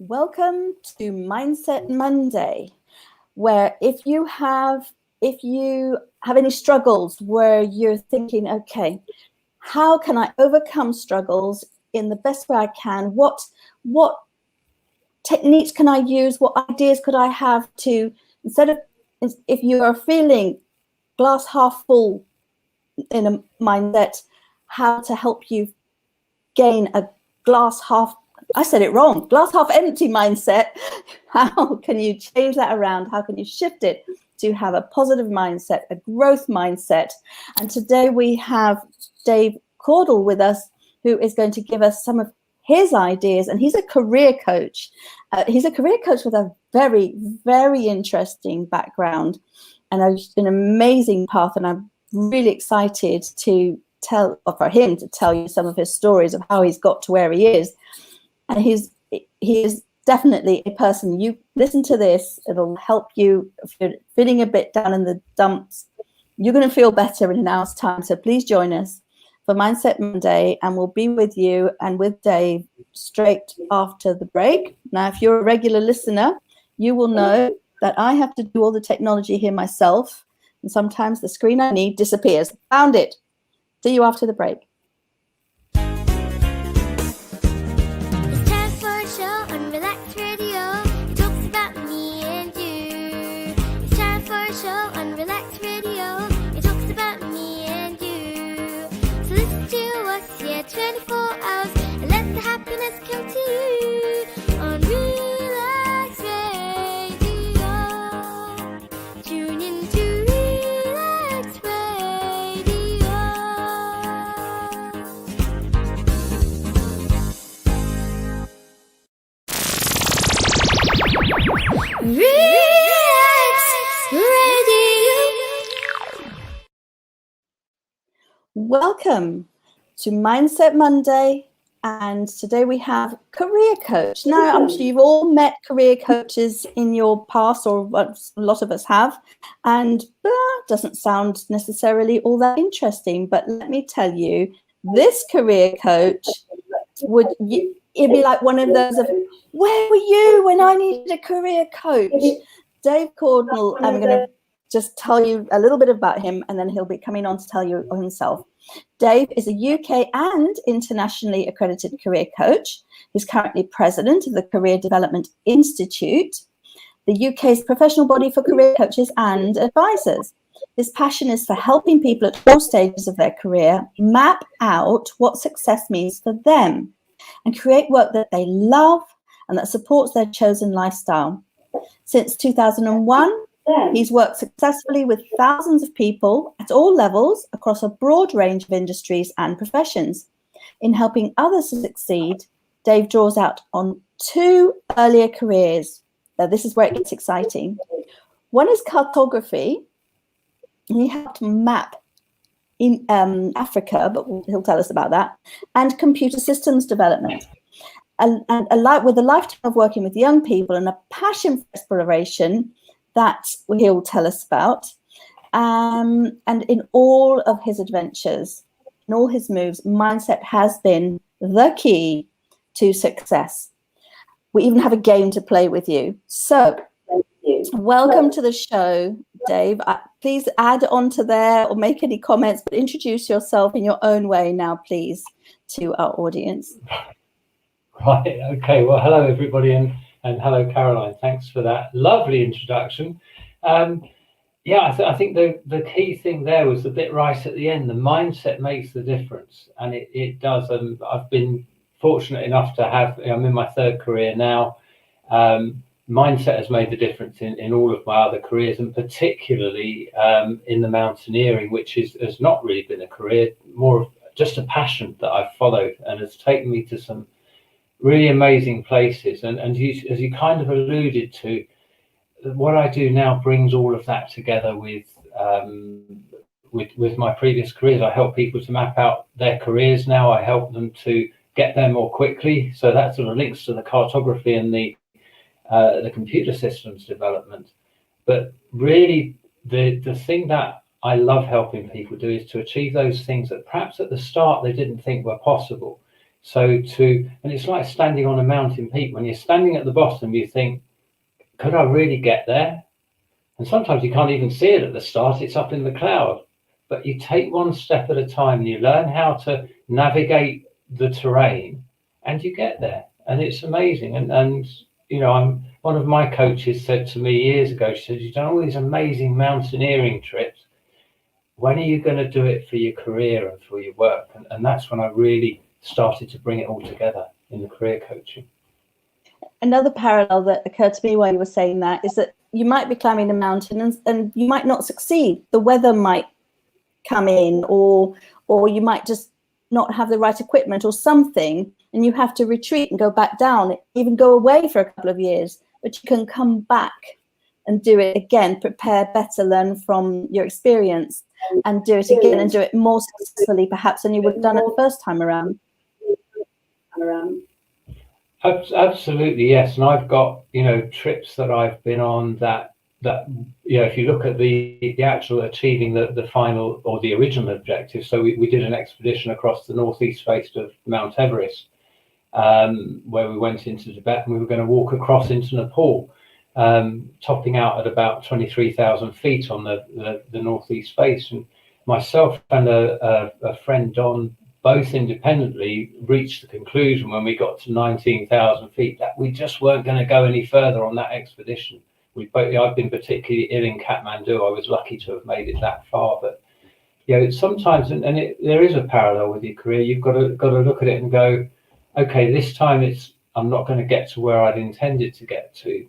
Welcome to Mindset Monday, where if you have any struggles where you're thinking, okay, how can I overcome struggles in the best way I can? What techniques can I use? What ideas could I have to, if you are feeling glass half full in a mindset, how to help you gain a glass half empty mindset. How can you change that around? How can you shift it to have a positive mindset, a growth mindset? And today we have Dave Cordle with us, who is going to give us some of his ideas. And he's a career coach. He's a career coach with a very, very interesting background and an amazing path. And I'm really excited for him to tell you some of his stories of how he's got to where he is. And he is definitely a person, you listen to this, it'll help you if you're feeling a bit down in the dumps. You're going to feel better in an hour's time. So please join us for Mindset Monday, and we'll be with you and with Dave straight after the break. Now, if you're a regular listener, you will know that I have to do all the technology here myself. And sometimes the screen I need disappears. Found it. See you after the break. Welcome to Mindset Monday, and today we have career coach. Now, I'm sure you've all met career coaches in your past, or a lot of us have, and doesn't sound necessarily all that interesting. But let me tell you, this career coach it'd be like one of those of, where were you when I needed a career coach? Dave Cordle, I'm going to just tell you a little bit about him, and then he'll be coming on to tell you himself. Dave is a UK and internationally accredited career coach. He's currently president of the Career Development Institute, the UK's professional body for career coaches and advisors. His passion is for helping people at all stages of their career map out what success means for them and create work that they love and that supports their chosen lifestyle. Since 2001, he's worked successfully with thousands of people at all levels across a broad range of industries and professions. In helping others to succeed, Dave draws out on two earlier careers. Now, this is where it gets exciting. One is cartography. He helped map in Africa, but he'll tell us about that, and computer systems development. And with a lifetime of working with young people and a passion for exploration, that he'll tell us about. And in all of his adventures, in all his moves, mindset has been the key to success. We even have a game to play with you. So welcome to the show, Dave. Please add on to there or make any comments, but introduce yourself in your own way now, please, to our audience. Right, okay. Well, hello, everybody, and hello, Caroline. Thanks for that lovely introduction. I think the key thing there was the bit right at the end. The mindset makes the difference, and it does. I've been fortunate enough to I'm in my third career now. Mindset has made the difference in all of my other careers, and particularly in the mountaineering, which has not really been a career, more of just a passion that I've followed, and has taken me to some really amazing places. And as you kind of alluded to, what I do now brings all of that together with my previous careers. I help people to map out their careers now. I help them to get there more quickly. So that sort of links to the cartography and the computer systems development. But really, the thing that I love helping people do is to achieve those things that perhaps at the start they didn't think were possible. And it's like standing on a mountain peak. When you're standing at the bottom, you think, could I really get there? And sometimes you can't even see it at the start, it's up in the cloud. But you take one step at a time and you learn how to navigate the terrain and you get there. And it's amazing. And one of my coaches said to me years ago, she said, you've done all these amazing mountaineering trips. When are you going to do it for your career and for your work? And that's when I really started to bring it all together in the career coaching. Another parallel that occurred to me while you were saying that is that you might be climbing a mountain and you might not succeed. The weather might come in, or you might just not have the right equipment or something, and you have to retreat and go back down, even go away for a couple of years. But you can come back and do it again, prepare better, learn from your experience, and do it again and do it more successfully perhaps than you would have done it the first time around. Absolutely, yes. And I've got, trips that I've been on that if you look at the actual achieving the final or the original objective. So we did an expedition across the northeast face of Mount Everest, where we went into Tibet, and we were going to walk across into Nepal, topping out at about 23,000 feet on the northeast face. And myself and a friend, Don, both independently reached the conclusion when we got to 19,000 feet that we just weren't going to go any further on that expedition. I've been particularly ill in Kathmandu. I was lucky to have made it that far, but it's sometimes, there is a parallel with your career. You've got to look at it and go, okay, this time I'm not going to get to where I'd intended to get to.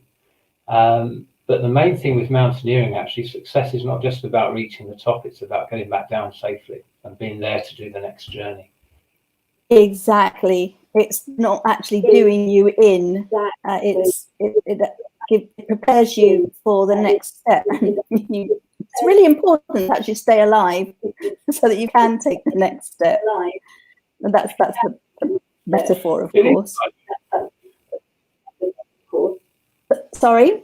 But the main thing with mountaineering, actually, success is not just about reaching the top, it's about getting back down safely and being there to do the next journey. Exactly. It's not actually doing you in. It prepares you for the next step. It's really important to actually stay alive so that you can take the next step. And that's the metaphor, of course. Sorry?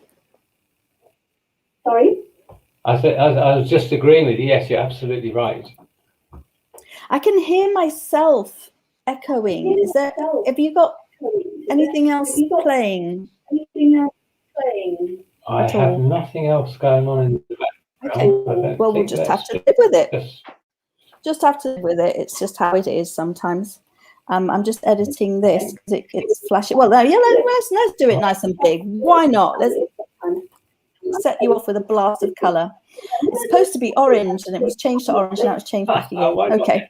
I was just agreeing with you. Yes, you're absolutely right. I can hear myself echoing. Have you got anything else playing? I have nothing else going on in the background. Okay. Well, we'll just have to live with it. Just have to live with it. It's just how it is sometimes. I'm just editing this because it's flashing. Well, let's do it nice and big. Why not? Let's set you off with a blast of colour. It's supposed to be orange, and it was changed to orange, and now it's changed back again. Okay.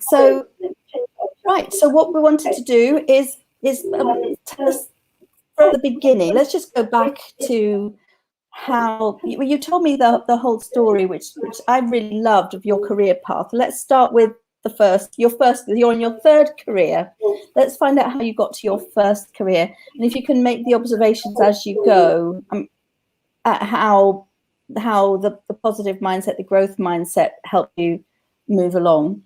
So what we wanted to do is tell us from the beginning. Let's just go back to how you told me the whole story, which I really loved, of your career path. Let's start with you're in your third career. Let's find out how you got to your first career, and if you can make the observations as you go at how the positive mindset, the growth mindset, helped you move along.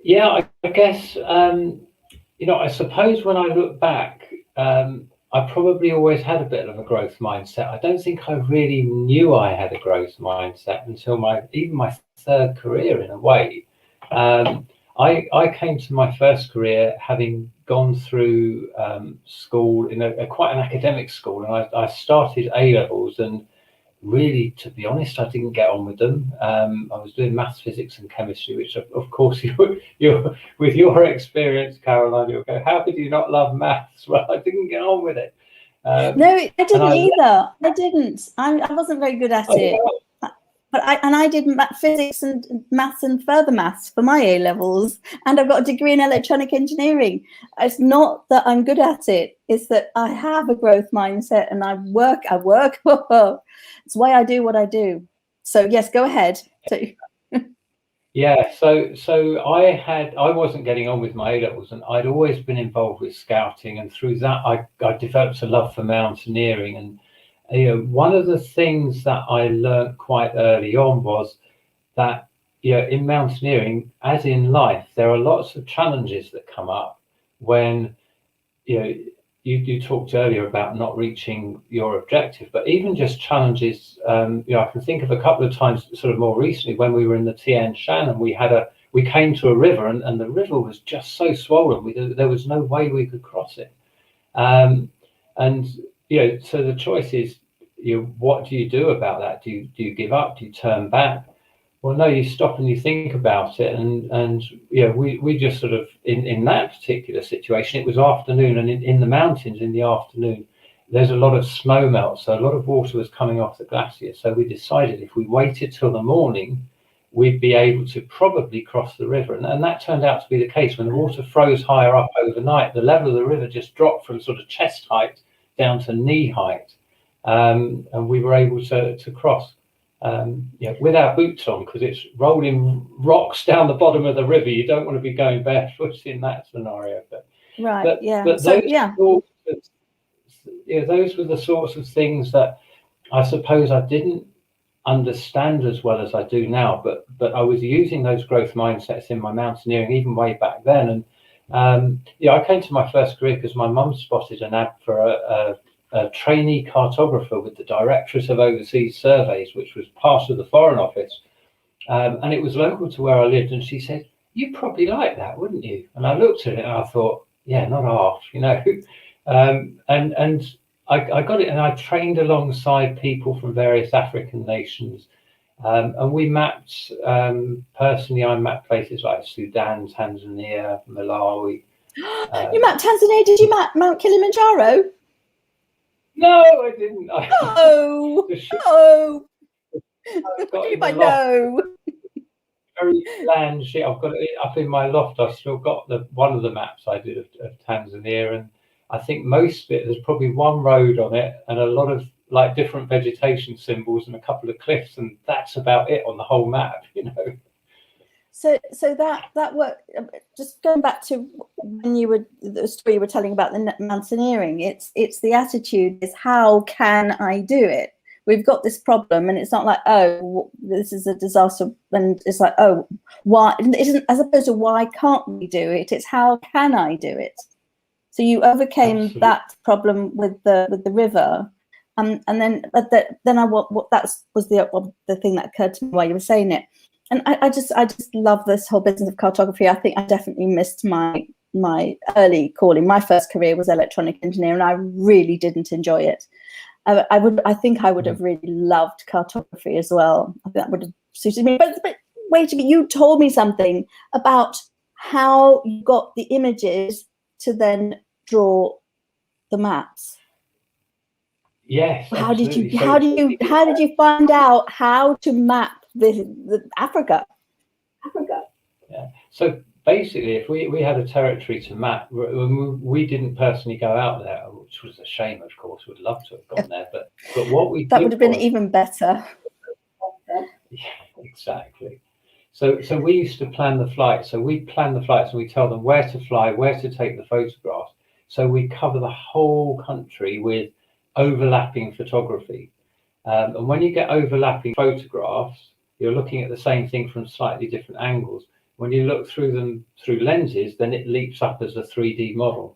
Yeah, I guess I suppose when I look back, I probably always had a bit of a growth mindset. I don't think I really knew I had a growth mindset until even my third career, in a way. I came to my first career having gone through school in quite an academic school, and I started A-levels, and really, to be honest, I didn't get on with them. I was doing maths, physics and chemistry, which of course you're with your experience, Caroline, you'll go, how could you not love maths? Well, I didn't get on with it. No, I didn't either. I didn't. I wasn't very good at it. But I did physics and maths and further maths for my A-levels, and I've got a degree in electronic engineering. It's not that I'm good at it, it's that I have a growth mindset and I work. It's why I do what I do. So yes, go ahead. Yeah, so I wasn't getting on with my A-levels, and I'd always been involved with scouting, and through that I developed a love for mountaineering. And one of the things that I learned quite early on was that in mountaineering, as in life, there are lots of challenges that come up when you talked earlier about not reaching your objective, but even just challenges. I can think of a couple of times, sort of more recently, when we were in the Tian Shan and we had we came to a river, and the river was just so swollen. There was no way we could cross it. And so the choice is, what do you do about that? Do you give up? Do you turn back? Well, no, you stop and you think about it. And we just sort of, in that particular situation, it was afternoon, and in the mountains in the afternoon, there's a lot of snow melt, so a lot of water was coming off the glacier. So we decided if we waited till the morning, we'd be able to probably cross the river. And that turned out to be the case. When the water froze higher up overnight, the level of the river just dropped from sort of chest height down to knee height. And we were able to cross with our boots on, because it's rolling rocks down the bottom of the river. You don't want to be going barefoot in that scenario. But those were the sorts of things that I suppose I didn't understand as well as I do now, but I was using those growth mindsets in my mountaineering even way back then. And I came to my first career because my mum spotted an ad for a trainee cartographer with the Directorate of Overseas Surveys, which was part of the Foreign Office, and it was local to where I lived. And she said, "You'd probably like that, wouldn't you?" And I looked at it and I thought, "Yeah, not half," and I got it, and I trained alongside people from various African nations, and we mapped. Personally, I mapped places like Sudan, Tanzania, Malawi. You mapped Tanzania? Did you map Mount Kilimanjaro? No, I didn't. Oh, I know. Very bland shit. I've got it up in my loft. I've still got one of the maps I did of Tanzania, and I think most of it, there's probably one road on it and a lot of like different vegetation symbols and a couple of cliffs, and that's about it on the whole map, So that work. Just going back to when the story you were telling about the mountaineering, it's the attitude is, how can I do it? We've got this problem, and it's not like, oh, this is a disaster, and it's like, oh, why? It isn't, as opposed to why can't we do it? It's how can I do it? So you overcame Absolutely. that problem with the river, and then that was the thing that occurred to me while you were saying it. And I just love this whole business of cartography. I think I definitely missed my early calling. My first career was electronic engineering, and I really didn't enjoy it. I think I would have really loved cartography as well. I think that would have suited me. But wait a minute, you told me something about how you got the images to then draw the maps. Yes. How did you find out how to map the Africa? Yeah. So basically, if we had a territory to map, we didn't personally go out there, which was a shame. Of course, would love to have gone there, but what we that would have been even better. Yeah, exactly. So we used to plan the flight. So we plan the flights and we tell them where to fly, where to take the photographs. So we cover the whole country with overlapping photography. And when you get overlapping photographs, you're looking at the same thing from slightly different angles. When you look through them through lenses, then it leaps up as a 3D model.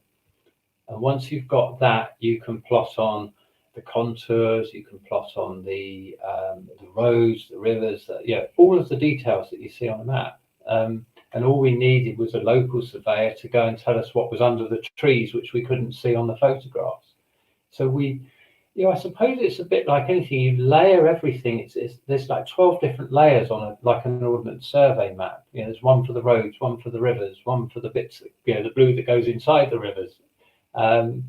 And once you've got that, you can plot on the contours, you can plot on the roads, the rivers, all of the details that you see on the map. And all we needed was a local surveyor to go and tell us what was under the trees, which we couldn't see on the photographs. So I suppose it's a bit like anything. You layer everything. There's like 12 different layers on like an ordnance survey map. There's one for the roads, one for the rivers, one for the bits, the blue that goes inside the rivers. That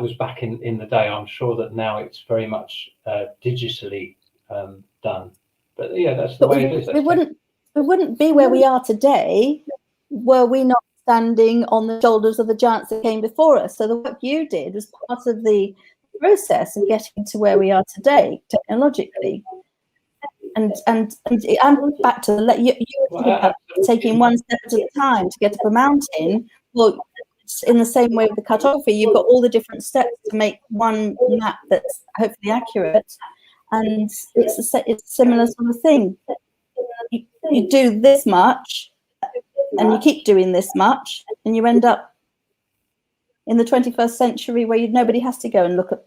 was back in the day. I'm sure that now it's very much digitally done. But that's the way it is. We wouldn't be where we are today were we not standing on the shoulders of the giants that came before us. So the work you did was part of the process of getting to where we are today technologically. And I'm back to you were talking about taking one step at a time to get up a mountain. Well, in the same way with the cartography, you've got all the different steps to make one map that's hopefully accurate, and it's a similar sort of thing. You do this much, and you keep doing this much, and you end up in the 21st century where nobody has to go and look at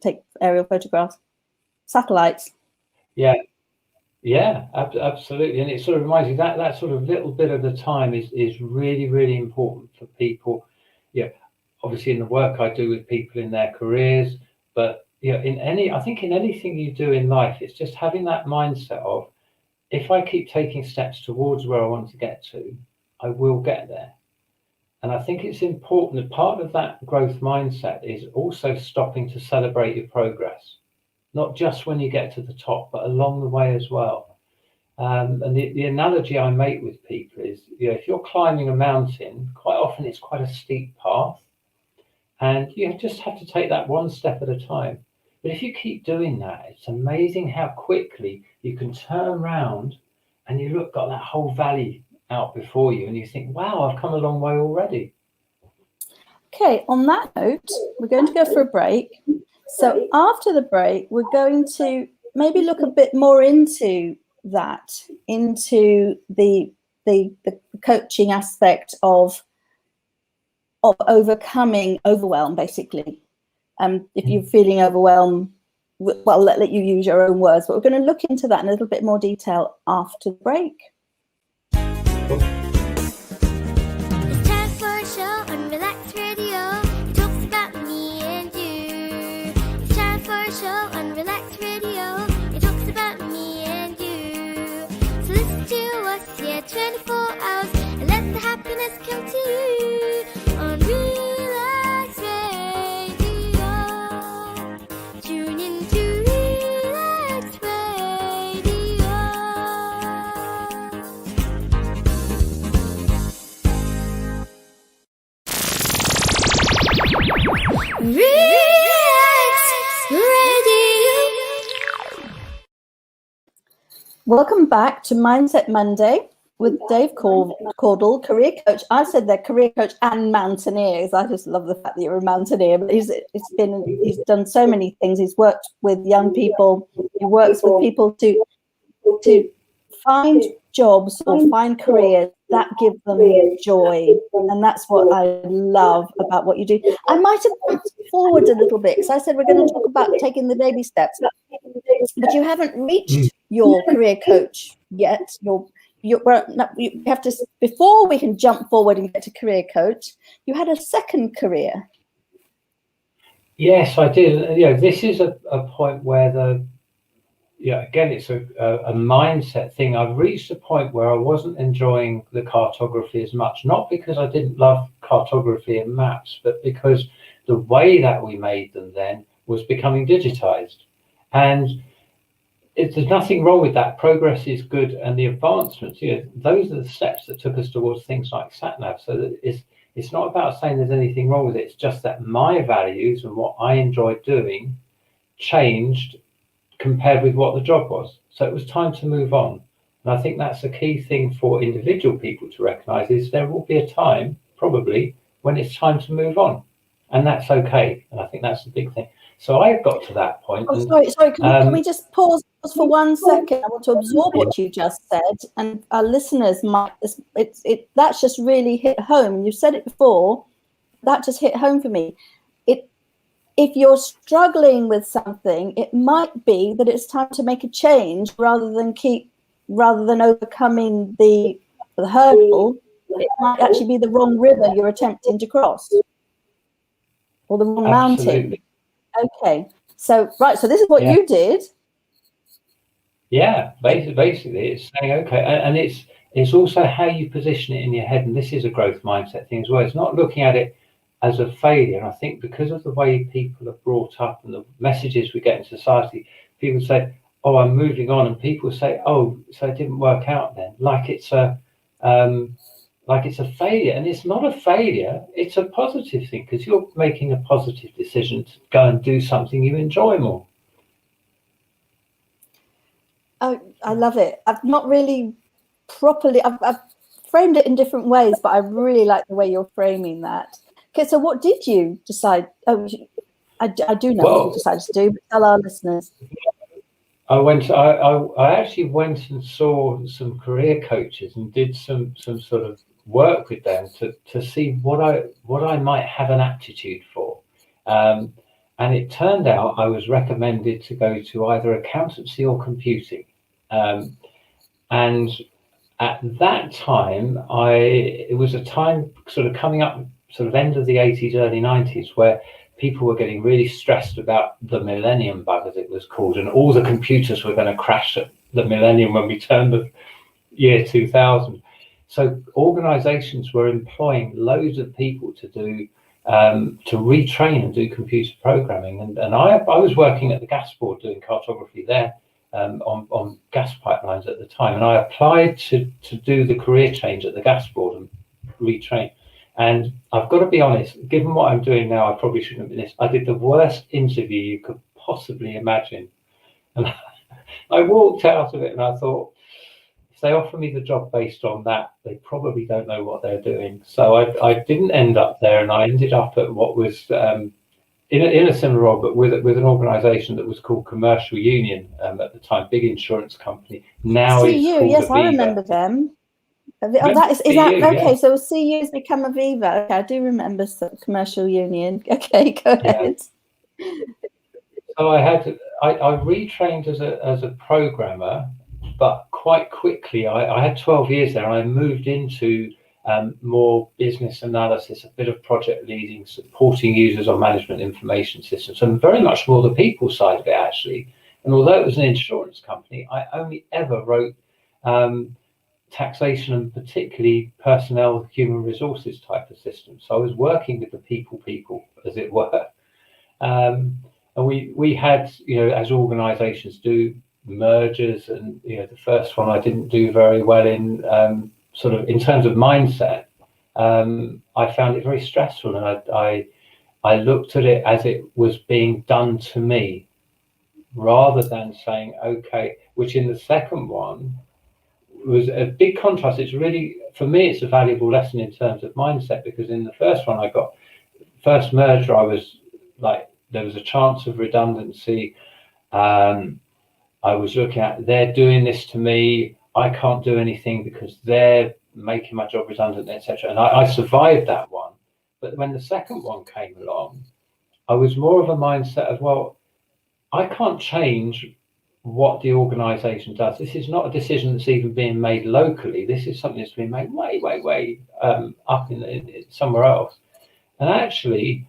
take aerial photographs, satellites. Yeah, Yeah, absolutely. And it sort of reminds you that that sort of little bit of the time is really, really important for people. Yeah, obviously in the work I do with people in their careers, but I think in anything you do in life, it's just having that mindset of, if I keep taking steps towards where I want to get to, I will get there. And I think it's important that part of that growth mindset is also stopping to celebrate your progress, not just when you get to the top, but along the way as well. And the analogy I make with people is, if you're climbing a mountain, quite often it's quite a steep path, and you just have to take that one step at a time. But if you keep doing that, it's amazing how quickly you can turn around and got that whole valley out before you, and you think, wow, I've come a long way already. Okay, on that note, we're going to go for a break. So after the break, we're going to maybe look a bit more into that, into the coaching aspect of overcoming overwhelm, basically. If you're feeling overwhelmed, well, let you use your own words, but we're going to look into that in a little bit more detail after the break. Cool. It's time for a show on Relax Radio. It talks about me and you. It's time for a show on Relax Radio. It talks about me and you. So listen to us here 24 hours and let the happiness come to you on Relax Radio. Tune in to Relax Radio. Relax Radio. Welcome back to Mindset Monday with Dave Cordle, career coach. I said they're career coach and mountaineer. I just love the fact that you're a mountaineer. But he's done so many things. He's worked with young people. He works with people to find jobs or find careers that give them joy, and that's what I love about what you do. I might have put forward a little bit because I said we're going to talk about taking the baby steps, but you haven't reached your career coach yet. You have to, before we can jump forward and get to career coach, you had a second career. Yes, I did. This is a point where again, it's a mindset thing. I've reached a point where I wasn't enjoying the cartography as much, not because I didn't love cartography and maps, but because the way that we made them then was becoming digitized. And there's nothing wrong with that. Progress is good, and the advancements, those are the steps that took us towards things like sat-nav. So that it's not about saying there's anything wrong with it. It's just that my values and what I enjoyed doing changed compared with what the job was. So it was time to move on. And I think that's a key thing for individual people to recognize, is there will be a time, probably, when it's time to move on. And that's okay. And I think that's the big thing. So I got to that point. Sorry. Can we just pause for 1 second? I want to absorb what you just said, and our listeners might. That's just really hit home. You said it before. That just hit home for me. If you're struggling with something, it might be that it's time to make a change rather than overcoming the hurdle. It might actually be the wrong river you're attempting to cross, or the wrong mountain. Okay, so this is what you did. Yeah, basically it's saying, okay, and it's also how you position it in your head, and this is a growth mindset thing as well. It's not looking at it as a failure. And I think because of the way people are brought up and the messages we get in society, people say, oh, I'm moving on, and people say, oh, so it didn't work out then, like it's a failure. And it's not a failure, it's a positive thing, because you're making a positive decision to go and do something you enjoy more. Oh, I love it. I've not really properly, I've framed it in different ways, but I really like the way you're framing that. Okay, so what did you decide? Oh, I do know what you decided to do, but tell our listeners. I actually went and saw some career coaches and did some sort of work with them to see what I might have an aptitude for. And it turned out I was recommended to go to either accountancy or computing. And at that time, it was a time sort of coming up, sort of end of the 80s, early 90s, where people were getting really stressed about the millennium bug, as it was called, and all the computers were going to crash at the millennium when we turned the year 2000. So organizations were employing loads of people to do to retrain and do computer programming. And I was working at the gas board doing cartography there on gas pipelines at the time. And I applied to do the career change at the gas board and retrain. And I've got to be honest, given what I'm doing now, I probably shouldn't have been this. I did the worst interview you could possibly imagine. And I walked out of it and I thought, if they offer me the job based on that, they probably don't know what they're doing. So I didn't end up there, and I ended up at what was in a similar role, but with an organisation that was called Commercial Union at the time, big insurance company. Now CU, it's called yes, Aviva. I remember them. Oh, that is CU, that okay? yeah. So CU has become Aviva. Okay, I do remember Commercial Union. Okay, go ahead. So I retrained as a programmer, but quite quickly I had 12 years there, and I moved into more business analysis, a bit of project leading, supporting users on management information systems, and very much more the people side of it actually. And although it was an insurance company, I only ever wrote taxation and particularly personnel, human resources type of systems. So I was working with the people, as it were. And we had, as organizations do, mergers, and the first one I didn't do very well in sort of in terms of mindset. I found it very stressful, and I looked at it as it was being done to me rather than saying okay, which in the second one was a big contrast. It's really, for me, it's a valuable lesson in terms of mindset, because in the first one first merger, I was like, there was a chance of redundancy. I was looking at, they're doing this to me, I can't do anything because they're making my job redundant, etc. And I survived that one. But when the second one came along, I was more of a mindset of, well, I can't change what the organization does. This is not a decision that's even being made locally. This is something that's being made way up in somewhere else. And actually,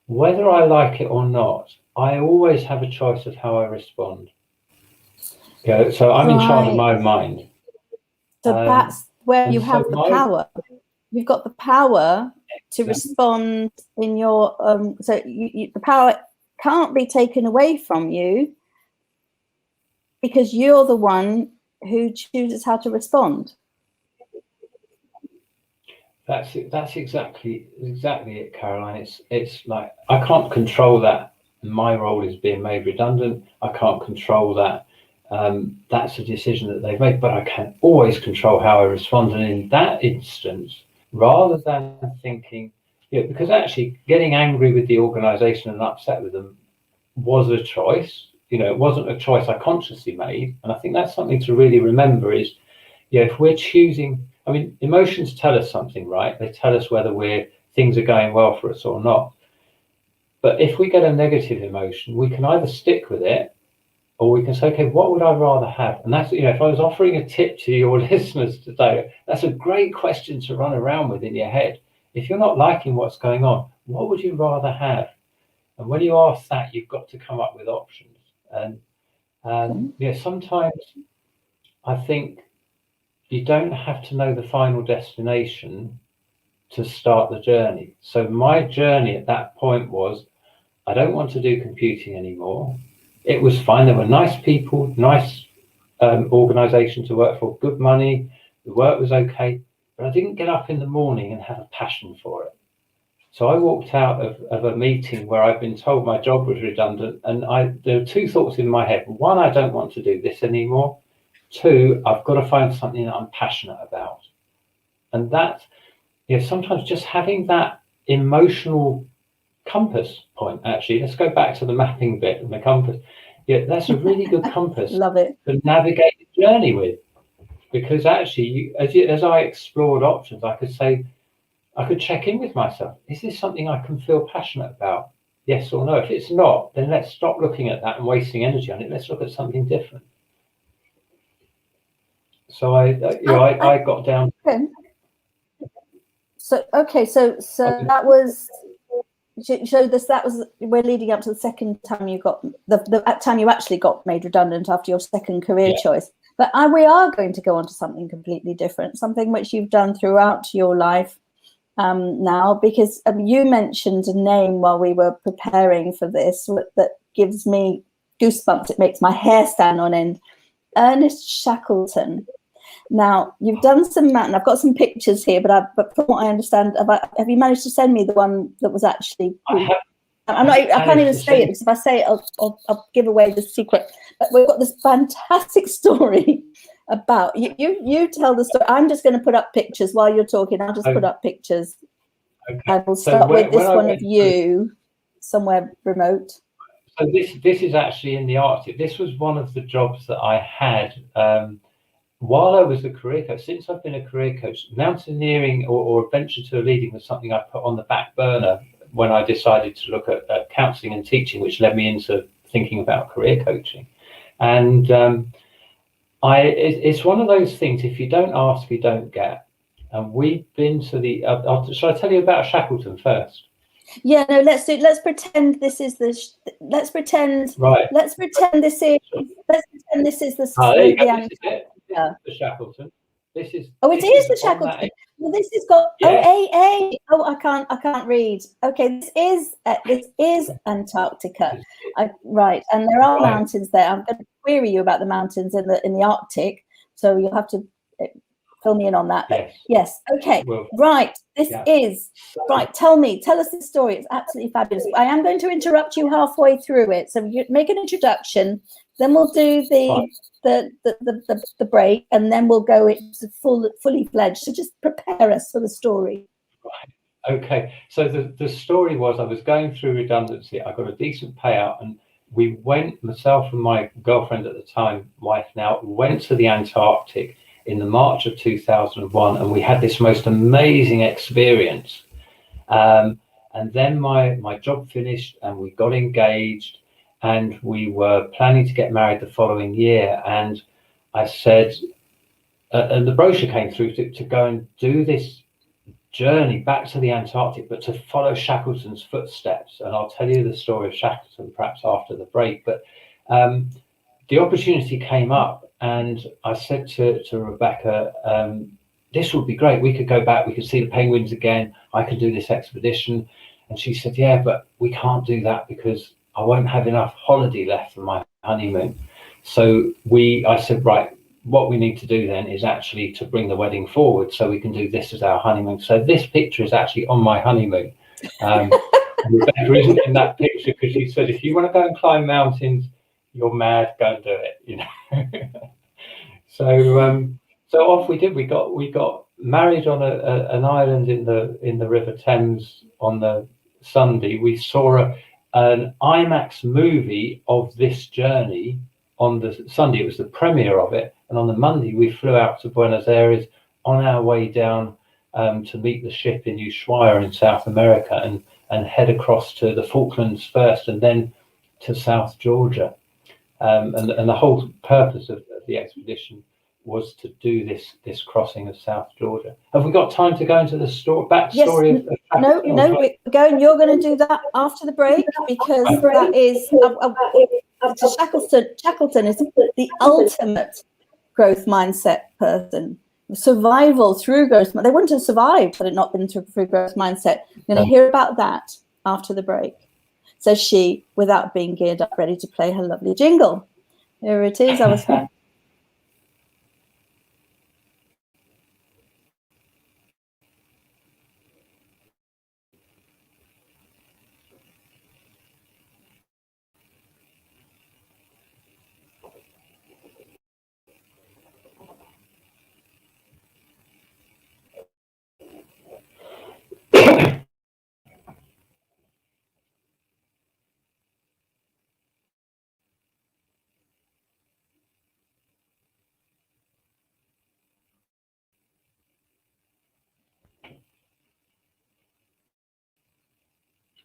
whether I like it or not, I always have a choice of how I respond. So I'm in charge of my own mind. So that's where you have the power. You've got the power to respond in your so the power can't be taken away from you, because you're the one who chooses how to respond. That's exactly it, Caroline. It's like, I can't control that my role is being made redundant. I can't control that. That's a decision that they've made, but I can always control how I respond. And in that instance, rather than thinking, because actually getting angry with the organization and upset with them was a choice. It wasn't a choice I consciously made. And I think that's something to really remember is, if we're choosing, emotions tell us something, right? They tell us whether things are going well for us or not. But if we get a negative emotion, we can either stick with it, or we can say, okay, what would I rather have? And that's, if I was offering a tip to your listeners today, that's a great question to run around with in your head. If you're not liking what's going on, what would you rather have? And when you ask that, you've got to come up with options. And sometimes I think you don't have to know the final destination to start the journey. So my journey at that point was, I don't want to do computing anymore. It was fine. There were nice people, nice organization to work for, good money. The work was okay, but I didn't get up in the morning and have a passion for it. So I walked out of a meeting where I'd been told my job was redundant, and there were two thoughts in my head. One, I don't want to do this anymore. Two, I've got to find something that I'm passionate about. And that, sometimes just having that emotional compass point, actually, let's go back to the mapping bit and the compass. That's a really good compass. Love it. To navigate the journey with, because actually, as I explored options, I could check in with myself. Is this something I can feel passionate about? Yes or no? If it's not, then let's stop looking at that and wasting energy on it. Let's look at something different. So I got down. Okay. So that was. So that was, we're leading up to the second time you got the time you actually got made redundant after your second career choice. But we are going to go on to something completely different, something which you've done throughout your life now, because you mentioned a name while we were preparing for this that gives me goosebumps. It makes my hair stand on end. Ernest Shackleton. Now, you've done some mountain. I've got some pictures here, but from what I understand, have you managed to send me the one that was actually? I can't even say it, because if I say it, I'll give away the secret. But we've got this fantastic story about you. You tell the story. I'm just going to put up pictures while you're talking. I'll just put up pictures. Okay. And we'll start with this one of you, somewhere remote. So this is actually in the Arctic. This was one of the jobs that I had while I was a career coach. Since I've been a career coach, mountaineering or adventure tour leading was something I put on the back burner when I decided to look at counselling and teaching, which led me into thinking about career coaching. And it's one of those things, if you don't ask, you don't get. And we've been to the, shall I tell you about Shackleton first? Yeah, no, let's pretend this is the, let's pretend this is the, the Shackleton. This is the Shackleton. Well, this has got I can't read. Okay, this is Antarctica. Right, and there are mountains there. I'm going to query you about the mountains in the Arctic, so you'll have to fill me in on that. But yes, okay, right. This is right. Tell us the story. It's absolutely fabulous. I am going to interrupt you halfway through it, so you make an introduction. Then we'll do the break, and then we'll go into fully fledged. So just prepare us for the story. Right. Okay. So the story was, I was going through redundancy. I got a decent payout, and we went, myself and my girlfriend at the time, wife now, went to the Antarctic in the March of 2001, and we had this most amazing experience. And then my job finished, and we got engaged. And we were planning to get married the following year. And I said, and the brochure came through to go and do this journey back to the Antarctic, but to follow Shackleton's footsteps. And I'll tell you the story of Shackleton perhaps after the break. But the opportunity came up, and I said to Rebecca, this would be great. We could go back. We could see the penguins again. I could do this expedition. And she said, yeah, but we can't do that because I won't have enough holiday left for my honeymoon. So I said, right, what we need to do then is actually to bring the wedding forward so we can do this as our honeymoon. So this picture is actually on my honeymoon. Rebecca isn't in that picture because she said, if you want to go and climb mountains, you're mad, go and do it, you know. So off we did. We got married on an island in the River Thames on the Sunday. We saw an IMAX movie of this journey on the Sunday. It was the premiere of it, and on the Monday we flew out to Buenos Aires on our way down to meet the ship in Ushuaia in South America, and head across to the Falklands first, and then to South Georgia. And the whole purpose of the expedition was to do this crossing of South Georgia. Have we got time to go into the backstory? Yes. No, we're going. You're going to do that after the break, because that is Shackleton is the ultimate growth mindset person. Survival through growth. They wouldn't have survived had it not been through growth mindset. You're going to hear about that after the break, says she, without being geared up, ready to play her lovely jingle. Here it is. I was.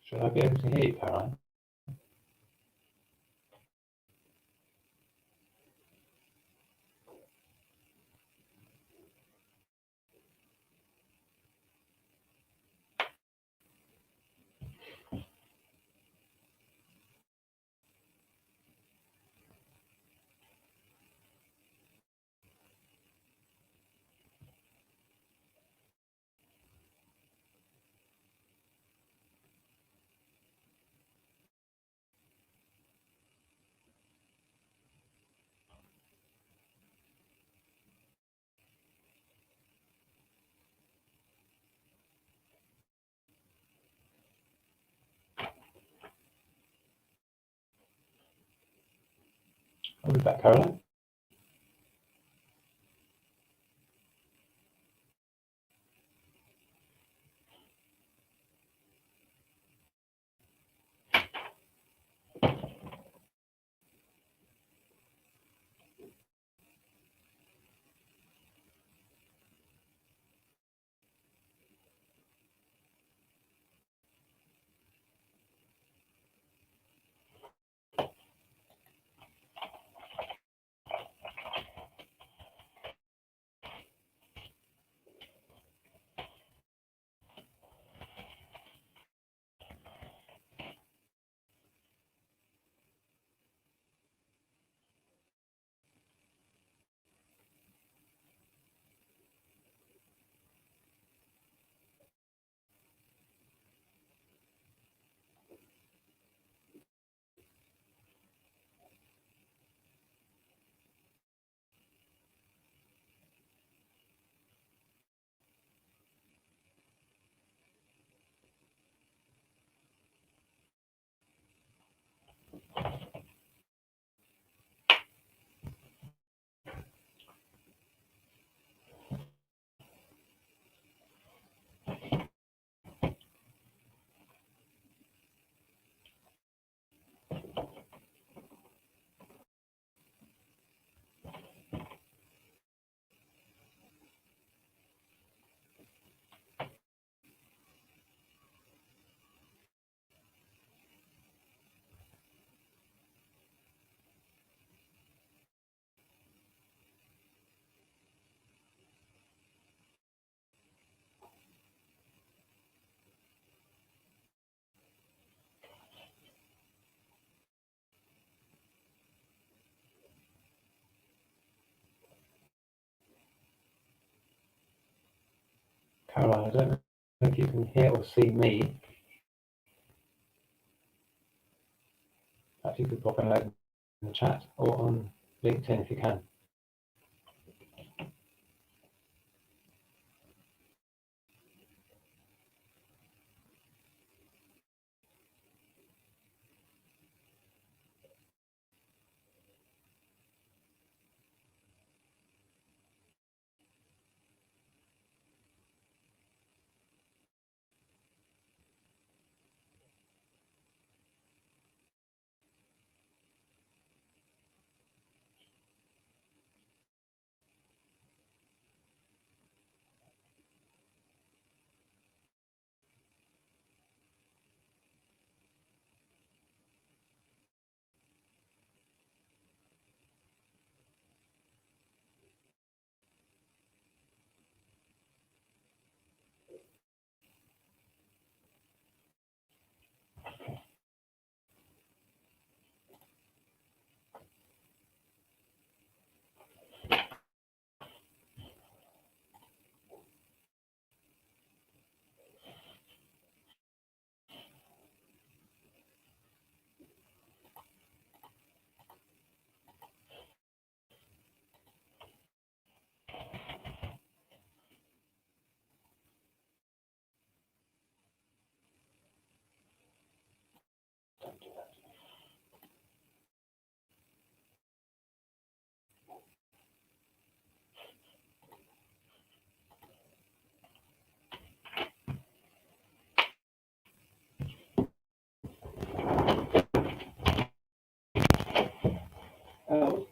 Should I be able to hear you, Caroline? I'll be back, Caroline. Caroline, I don't know if you can hear or see me. Perhaps you could pop a note in the chat or on LinkedIn if you can. Oh.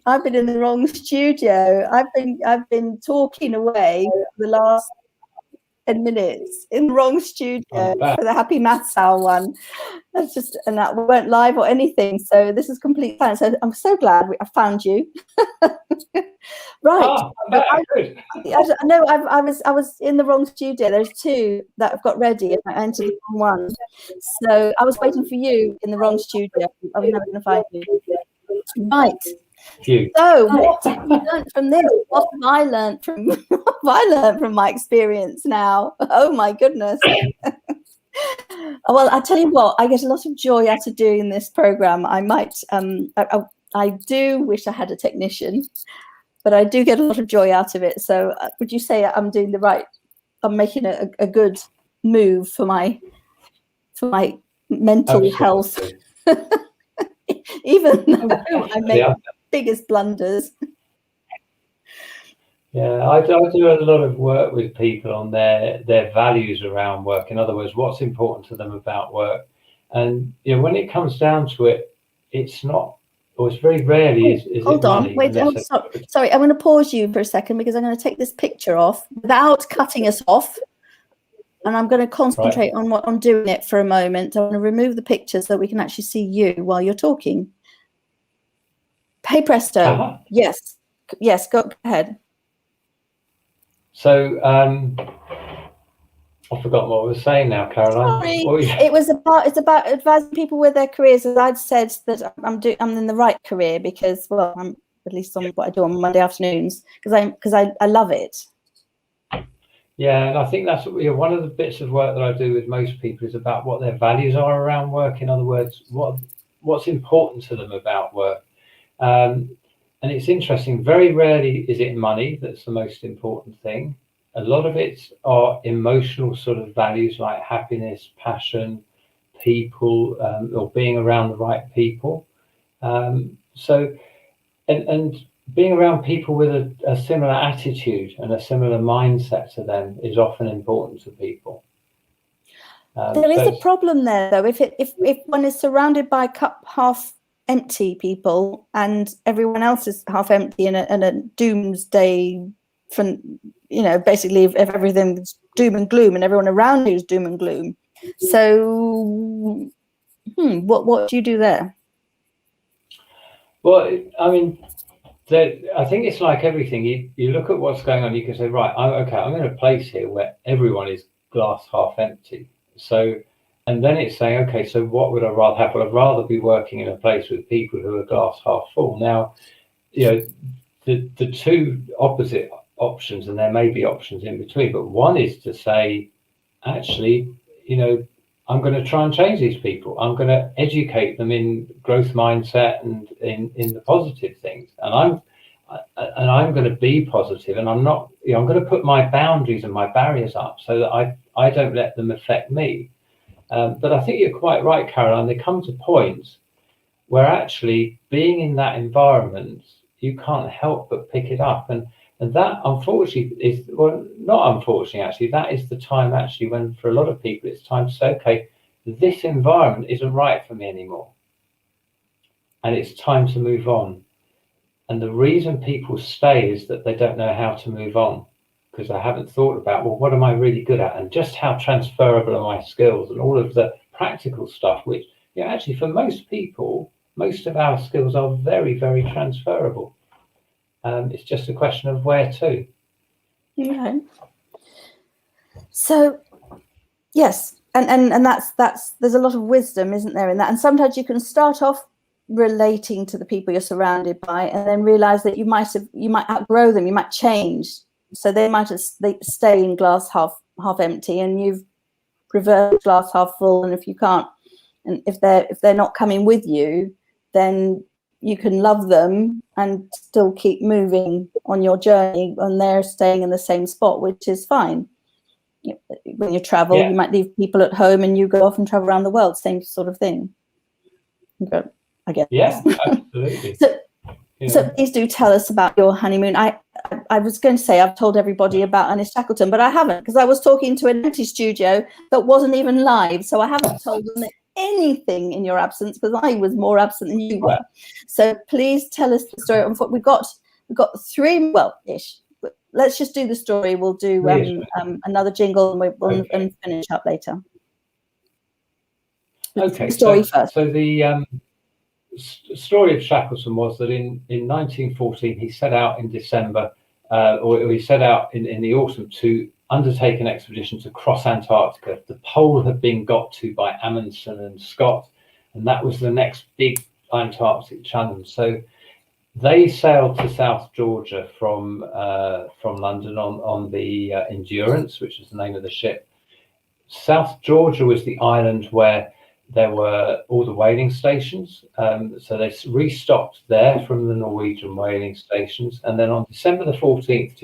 I've been in the wrong studio. I've been talking away for the last 10 minutes in the wrong studio for the Happy Maths Hour one. That's just, and that weren't live or anything. So this is complete fun. So I'm so glad I found you. Right. Oh, good. I know I was in the wrong studio. There's two that I've got ready and I entered the wrong one. So I was waiting for you in the wrong studio. I was never going to find you. Right. So what have you learned from this? What have I learned from my experience now? Oh my goodness. Well, I tell you what, I get a lot of joy out of doing this program. I might I do wish I had a technician, but I do get a lot of joy out of it. So would you say I'm making a good move for my mental health? Even though I make biggest blunders. Yeah, I do a lot of work with people on their values around work. In other words, what's important to them about work. And when it comes down to it, it's not, or it's very rarely is hold it on, money. wait, sorry, I'm going to pause you for a second because I'm going to take this picture off without cutting us off. And I'm going to concentrate on doing it for a moment. I want to remove the picture so we can actually see you while you're talking. Hey presto. Yes, go ahead. So I've forgotten what I was saying now, Caroline. Sorry. It's about advising people with their careers. As I'd said that I'm in the right career because, well, I'm at least on what I do on Monday afternoons because I love it. Yeah, and I think that's one of the bits of work that I do with most people is about what their values are around work. In other words, what's important to them about work. And it's interesting, very rarely is it money that's the most important thing. A lot of it are emotional sort of values like happiness, passion, people, or being around the right people. So being around people with a similar attitude and a similar mindset to them is often important to people. There is a problem there, though. If one is surrounded by cup half empty people and everyone else is half empty in a doomsday, basically if everything's doom and gloom and everyone around you is doom and gloom. So, what do you do there? Well, I mean, I think it's like everything. You look at what's going on. You can say, right, I'm in a place here where everyone is glass half empty. So, and then it's saying, okay, so what would I rather have? Well, I'd rather be working in a place with people who are glass half full. Now, the two opposite options, and there may be options in between, but one is to say, actually, I'm going to try and change these people. I'm going to educate them in growth mindset and in the positive things. And I'm going to be positive, and I'm not, I'm going to put my boundaries and my barriers up so that I don't let them affect me. But I think you're quite right, Caroline. There comes a point where actually being in that environment, you can't help but pick it up. And that, unfortunately, is, well, not unfortunately, actually, that is the time actually when for a lot of people, it's time to say, okay, this environment isn't right for me anymore. And it's time to move on. And the reason people stay is that they don't know how to move on, because they haven't thought about, well, what am I really good at? And just how transferable are my skills and all of the practical stuff, which, actually for most people, most of our skills are very, very transferable. It's just a question of where to. Okay. So, yes, and that's there's a lot of wisdom, isn't there, in that? And sometimes you can start off relating to the people you're surrounded by, and then realize that you might outgrow them, you might change. So they might stay in glass half empty, and you've reversed glass half full. And if you can't, and if they're not coming with you, then you can love them and still keep moving on your journey, and they're staying in the same spot, which is fine. When you travel, you might leave people at home and you go off and travel around the world, same sort of thing. Okay, I guess. Yeah, absolutely. So please do tell us about your honeymoon. I was going to say I've told everybody about Ernest Shackleton, but I haven't, because I was talking to an empty studio that wasn't even live, so I haven't told them anything in your absence, because I was more absent than you were. So please tell us the story. We've got 3, well-ish. Let's just do the story. We'll do another jingle, and we'll finish up later. Okay, the story first. So the story of Shackleton was that in 1914 he set out in December, or he set out in the autumn to undertake an expedition to cross Antarctica. The pole had been got to by Amundsen and Scott, and that was the next big Antarctic challenge. So they sailed to South Georgia from London on the Endurance, which is the name of the ship. South Georgia was the island where there were all the whaling stations. So they restocked there from the Norwegian whaling stations. And then on December the 5th,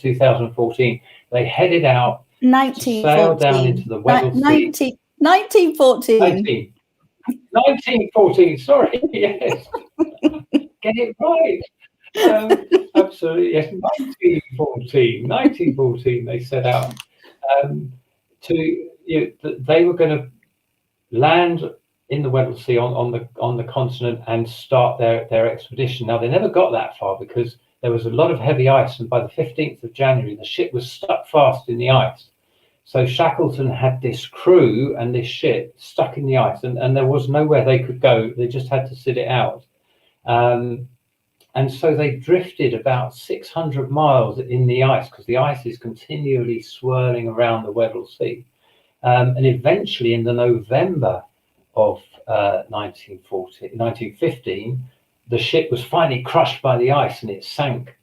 2014, they headed out to sail down into the Weddell Sea. 1914. 1914, sorry, yes. Get it right. Absolutely, yes. 1914, they set out they were going to land in the Weddell Sea on the continent and start their expedition. Now, they never got that far because there was a lot of heavy ice, and by the 15th of January, the ship was stuck fast in the ice. So Shackleton had this crew and this ship stuck in the ice, and there was nowhere they could go. They just had to sit it out. And so they drifted about 600 miles in the ice, because the ice is continually swirling around the Weddell Sea. And eventually, in the November of 1915, the ship was finally crushed by the ice and it sank.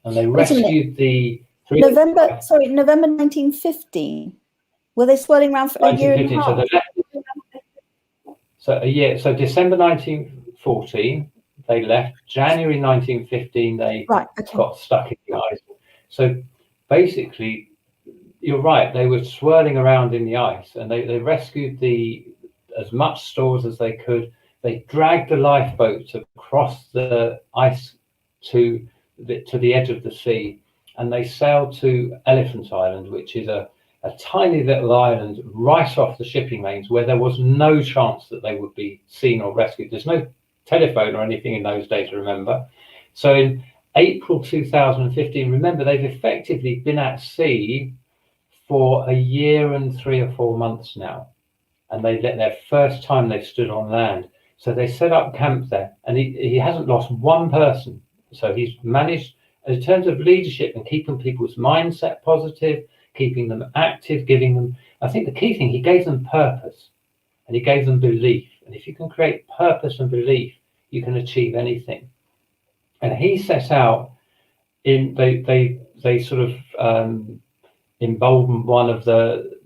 And they rescued the... November 1915. Were they swirling around for a year and a half? So December 1914, they left. January 1915, they got stuck in the ice. So basically, you're right, they were swirling around in the ice, and they rescued as much stores as they could. They dragged the lifeboats across the ice to the edge of the sea, and they sailed to Elephant Island, which is a tiny little island right off the shipping lanes, where there was no chance that they would be seen or rescued. There's no telephone or anything in those days, remember. So in April 2015, remember, they've effectively been at sea for a year and 3 or 4 months now, and their first time they stood on land. So they set up camp there, and he hasn't lost one person. So he's managed, in terms of leadership and keeping people's mindset positive, keeping them active, giving them, I think the key thing, he gave them purpose and he gave them belief. And if you can create purpose and belief, you can achieve anything. And he set out they sort of emboldened one of the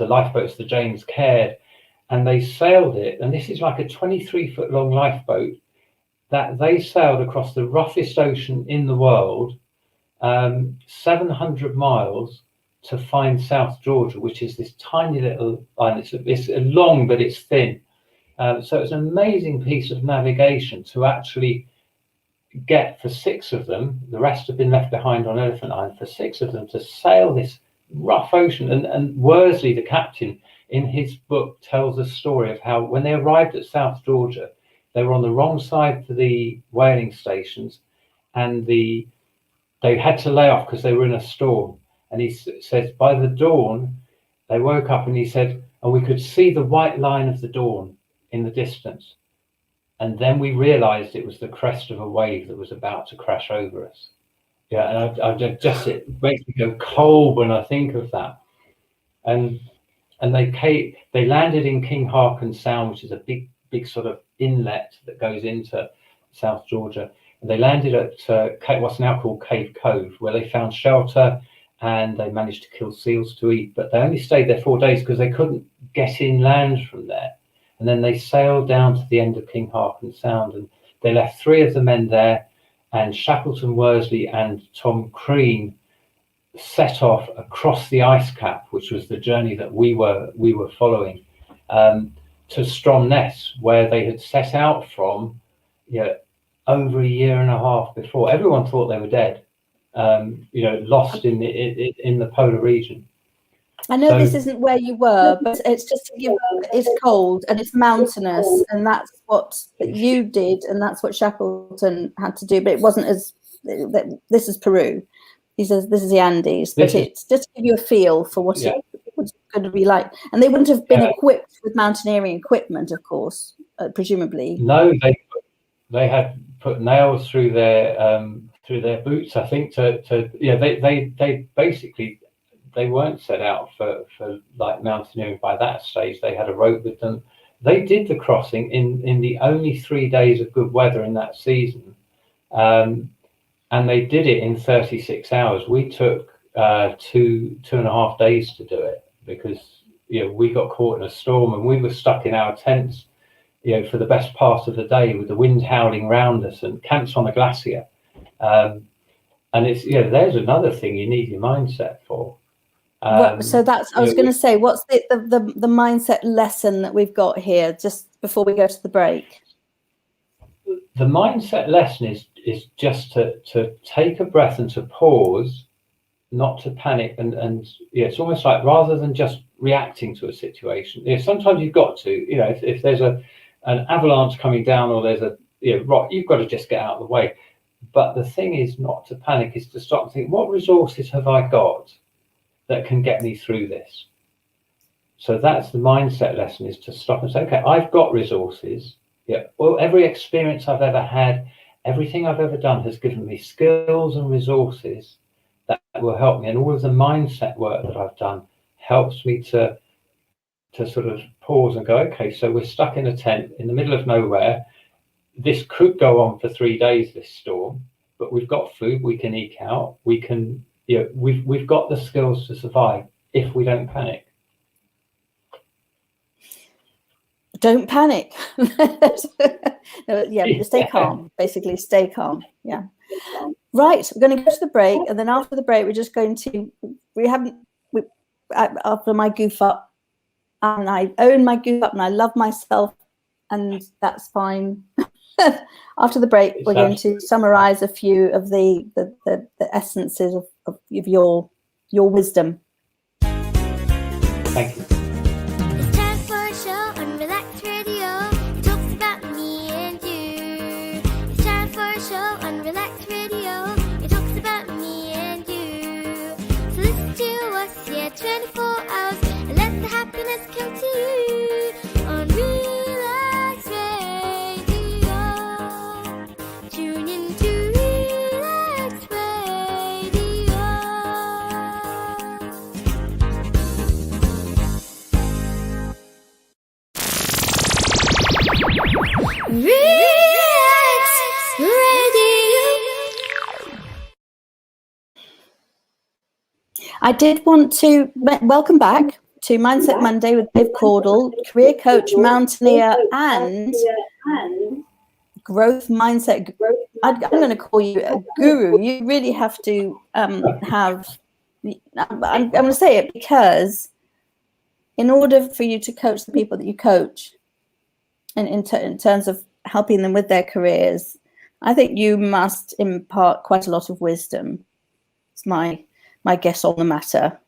lifeboats, the James Caird, and they sailed it. And this is like a 23-foot long lifeboat that they sailed across the roughest ocean in the world, 700 miles, to find South Georgia, which is this tiny little island. It's long, but it's thin. So it's an amazing piece of navigation to actually get, for 6 of them, the rest have been left behind on Elephant Island, for 6 of them to sail this rough ocean. And Worsley, the captain, in his book tells a story of how when they arrived at South Georgia, they were on the wrong side for the whaling stations, and they had to lay off because they were in a storm. And he says by the dawn, they woke up, and he said, and we could see the white line of the dawn in the distance. And then we realized it was the crest of a wave that was about to crash over us. Yeah, and it makes me go cold when I think of that. And they landed in King Haakon Sound, which is a big sort of inlet that goes into South Georgia. And they landed at what's now called Cave Cove, where they found shelter, and they managed to kill seals to eat. But they only stayed there 4 days because they couldn't get inland from there. And then they sailed down to the end of King Haakon Sound, and they left 3 of the men there, and Shackleton, Worsley and Tom Crean set off across the ice cap, which was the journey that we were following, to Stromness, where they had set out from over a year and a half before. Everyone thought they were dead, lost in the polar region. I know this isn't where you were, but it's just to give, it's cold and it's mountainous, and that's what you did, and that's what Shackleton had to do, but it wasn't as, this is Peru. He says this is the Andes, but it's just to give you a feel for what it was going to be like. And they wouldn't have been equipped with mountaineering equipment, of course, presumably. No, they had put nails through their boots, I think, they basically, they weren't set out for like mountaineering by that stage. They had a rope with them. They did the crossing in the only 3 days of good weather in that season, and they did it in 36 hours. We took 2.5 days to do it because we got caught in a storm and we were stuck in our tents for the best part of the day with the wind howling round us and camps on a glacier. And it's there's another thing you need your mindset for. So that's, I was going to say, what's the mindset lesson that we've got here just before we go to the break? The mindset lesson is just to take a breath and to pause, not to panic, and it's almost like, rather than just reacting to a situation, sometimes you've got to, if there's an avalanche coming down, or there's a rock, you've got to just get out of the way. But the thing is not to panic, is to stop and think, what resources have I got that can get me through this? So that's the mindset lesson, is to stop and say, okay, I've got resources. Well, every experience I've ever had, everything I've ever done has given me skills and resources that will help me. And all of the mindset work that I've done helps me to sort of pause and go, okay, so we're stuck in a tent in the middle of nowhere. This could go on for 3 days, this storm, but we've got food we can eke out. We can, we've got the skills to survive if we don't panic. Don't panic. Stay calm. Basically, stay calm. Yeah. Right. We're going to go to the break, and then after the break, we're just going to. After my goof up, and I own my goof up, and I love myself, and that's fine. After the break, we're going to summarize a few of the essences of your wisdom. Thank you. It's time for a show on Relax Radio. It talks about me and you. It's time for a show on Relax Radio. It talks about me and you. So listen to us, 24 hours, and let the happiness come to you on Relax Radio. Tune in to Relax Radio. Relax Radio. I did want to welcome back to Mindset Monday with Dave Cordle, career coach, mountaineer, and growth mindset. I'm going to call you a guru. You really have to have. I'm going to say it because in order for you to coach the people that you coach, and in terms of helping them with their careers, I think you must impart quite a lot of wisdom. It's my guess on the matter.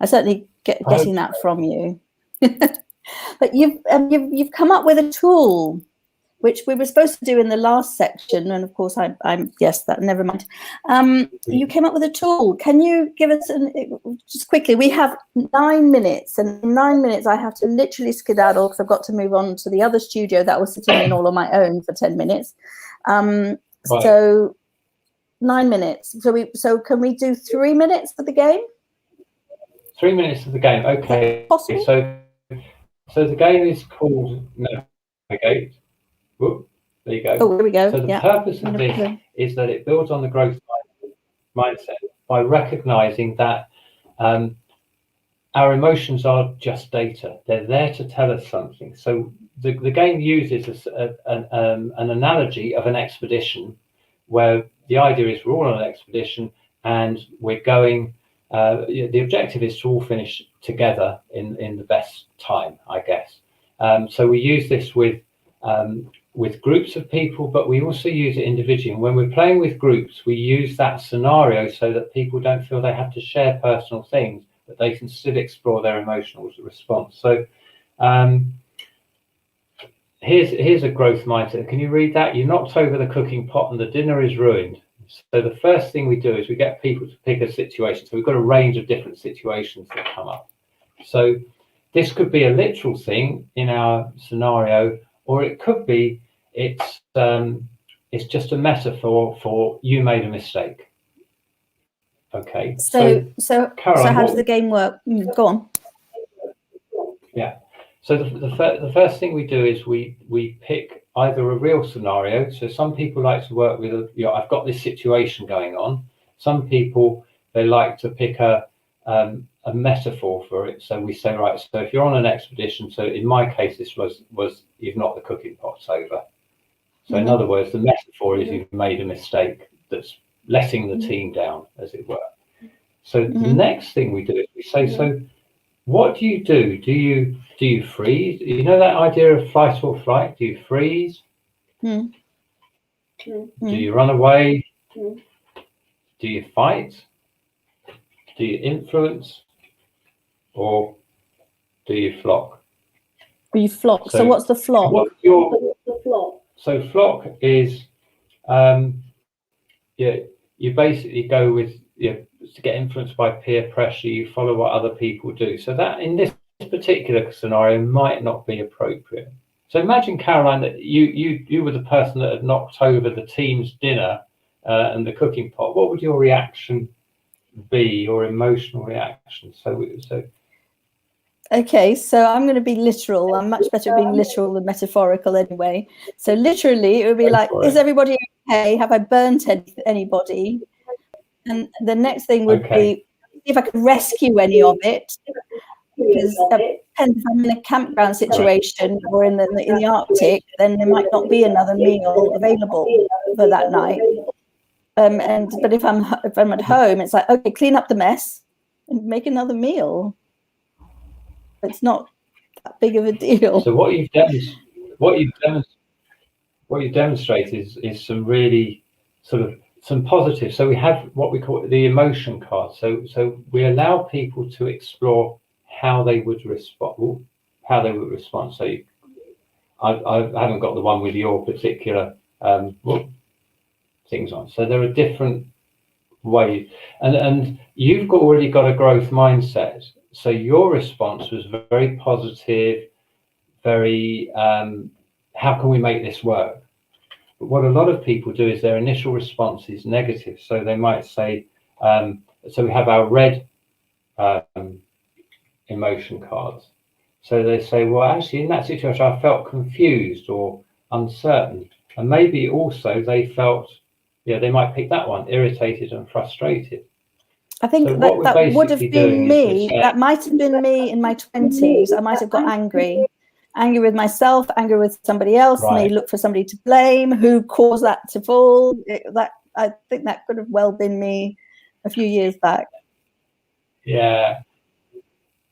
I certainly getting that from you. But you've come up with a tool, which we were supposed to do in the last section, and of course I'm yes, that never mind. You came up with a tool. Can you give us just quickly? We have 9 minutes, and in 9 minutes I have to literally skedaddle because I've got to move on to the other studio that I was sitting in all on my own for 10 minutes. Right. So 9 minutes. So can we do 3 minutes for the game? 3 minutes of the game. Okay. Possible? So the game is called Navigate. Whoop, there you go. Oh, there we go. So the purpose of this is that it builds on the growth mindset by recognizing that our emotions are just data. They're there to tell us something. So the game uses an analogy of an expedition, where the idea is we're all on an expedition and we're going. The objective is to all finish together in the best time, I guess. So we use this with groups of people, but we also use it individually. And when we're playing with groups, we use that scenario so that people don't feel they have to share personal things, but they can still explore their emotional response. So here's a growth mindset. Can you read that? You knocked over the cooking pot and the dinner is ruined. So the first thing we do is we get people to pick a situation. So we've got a range of different situations that come up. So this could be a literal thing in our scenario, or it could be it's just a metaphor for you made a mistake. Okay. So Caroline, how does the game work? Go on. Yeah. So the first thing we do is we pick either a real scenario. So some people like to work with I've got this situation going on. Some people, they like to pick a metaphor for it. So we say, right, so if you're on an expedition, so in my case this was you've knocked the cooking pots over. So in other words, the metaphor is you've made a mistake that's letting the team down, as it were. So the next thing we do is we say, so what do you do? Do you freeze? You know that idea of flight or flight? Do you freeze? Do you run away? Do you fight? Do you influence? Or do you flock? You flock. So what's the flock? So flock is you basically go with to get influenced by peer pressure. You follow what other people do. So that in this particular scenario might not be appropriate. So imagine, Caroline, that you were the person that had knocked over the team's dinner and the cooking pot. What would your reaction be? Your emotional reaction? Okay, so I'm going to be literal. I'm much better at being literal than metaphorical anyway. So literally, it would be like, is everybody okay? Have I burnt anybody? And the next thing would be if I could rescue any of it. Because depends if I'm in a campground situation or in the Arctic, then there might not be another meal available for that night. But if I'm at home, it's like, okay, clean up the mess and make another meal. It's not that big of a deal. So what you've demonstrated is some really sort of some positive. So we have what we call the emotion card. So we allow people to explore how they would respond. So I haven't got the one with your particular things on. So there are different ways, and you've already got a growth mindset. So your response was very positive, very how can we make this work? But what a lot of people do is their initial response is negative. So they might say, so we have our red emotion cards. So they say, well, actually in that situation I felt confused or uncertain, and maybe also they felt, they might pick that one, irritated and frustrated. I think that would have been me. That might have been me in my 20s. I might have got angry with myself, angry with somebody else, may look for somebody to blame, who caused that to fall. I think that could have well been me a few years back. Yeah,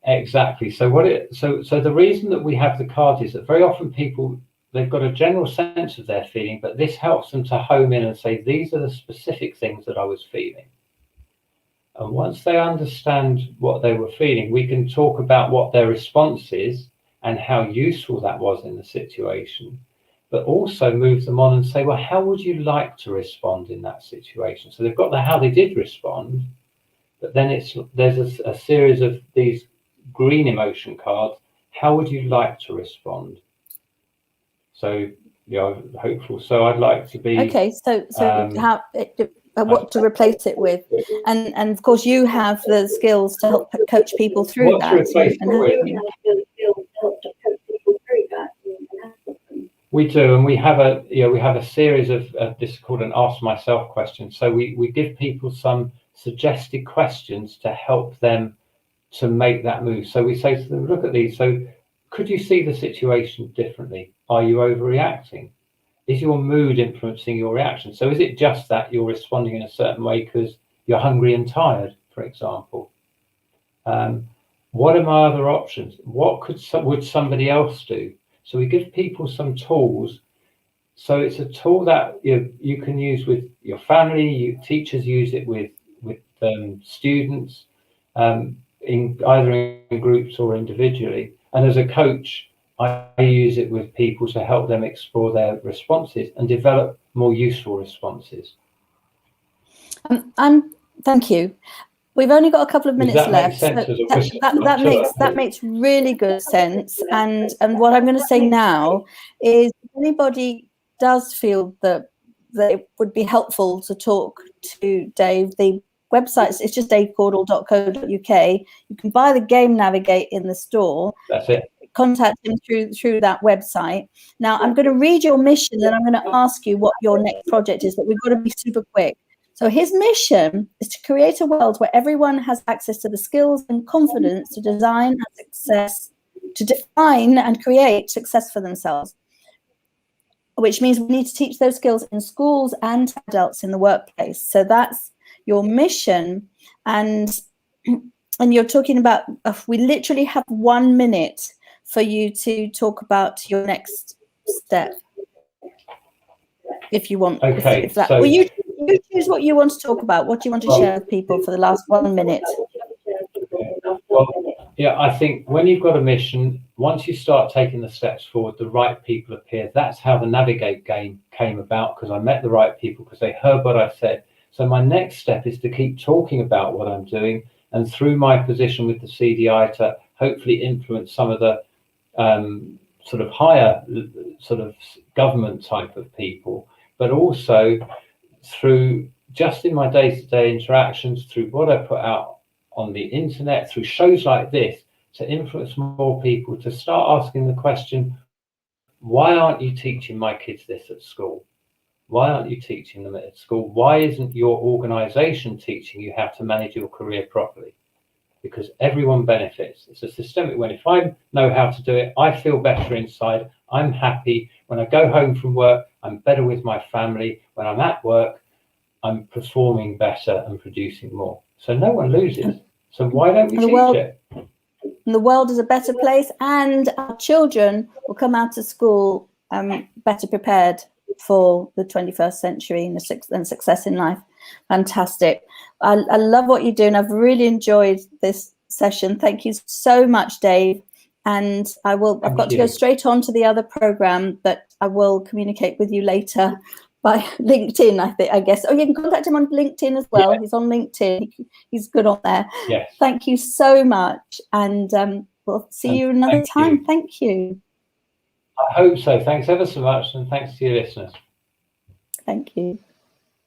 exactly. So the reason that we have the cards is that very often people, they've got a general sense of their feeling, but this helps them to home in and say, these are the specific things that I was feeling. And once they understand what they were feeling, we can talk about what their response is and how useful that was in the situation, but also move them on and say, well, how would you like to respond in that situation? So they've got the how they did respond, but then there's a series of these green emotion cards. How would you like to respond? So, hopeful. So I'd like to be... Okay, so how... what to replace it with, and of course you have the skills to help coach people through that. We do, and we have a series of this is called an Ask Myself question. So we give people some suggested questions to help them to make that move. So we say to them, look at these. So could you see the situation differently? Are you overreacting? Is your mood influencing your reaction? So is it just that you're responding in a certain way because you're hungry and tired, for example? What are my other options? What would somebody else do? So we give people some tools. So it's a tool that you can use with your family. Teachers use it with students. either in groups or individually. And as a coach, I use it with people to help them explore their responses and develop more useful responses. Thank you. We've only got a couple of minutes left. So that makes really good sense. And what I'm going to say now is, if anybody does feel that it would be helpful to talk to Dave, the website is just davecordle.co.uk. You can buy the game Navigate in the store. That's it. Contact him through that website. Now I'm going to read your mission, and I'm going to ask you what your next project is, but we've got to be super quick. So his mission is to create a world where everyone has access to the skills and confidence to define and create success for themselves, which means we need to teach those skills in schools and adults in the workplace. So that's your mission. And you're talking about, we literally have 1 minute for you to talk about your next step, if you want. Okay. Well, you choose what you want to talk about. What do you want to share with people for the last 1 minute? Well, yeah, I think when you've got a mission, once you start taking the steps forward, the right people appear. That's how the Navigate game came about, because I met the right people, because they heard what I said. So my next step is to keep talking about what I'm doing, and through my position with the CDI to hopefully influence some of the sort of higher sort of government type of people, but also through just in my day-to-day interactions, through what I put out on the internet, through shows like this, to influence more people to start asking the question, why aren't you teaching my kids this at school? Why aren't you teaching them at school? Why isn't your organization teaching you how to manage your career properly? Because everyone benefits. It's a systemic win. If I know how to do it, I feel better inside. I'm happy. When I go home from work, I'm better with my family. When I'm at work, I'm performing better and producing more. So no one loses. So why don't we teach it? And the world is a better place, and our children will come out of school better prepared for the 21st century and success in life. Fantastic. I love what you're doing. I've really enjoyed this session. Thank you so much, Dave. And I've got to go straight on to the other program, but I will communicate with you later by LinkedIn, I guess. Oh, you can contact him on LinkedIn as well. Yeah. He's on LinkedIn. He's good on there. Yes. Thank you so much. And we'll see you another time. Thank you. I hope so. Thanks ever so much. And thanks to your listeners. Thank you.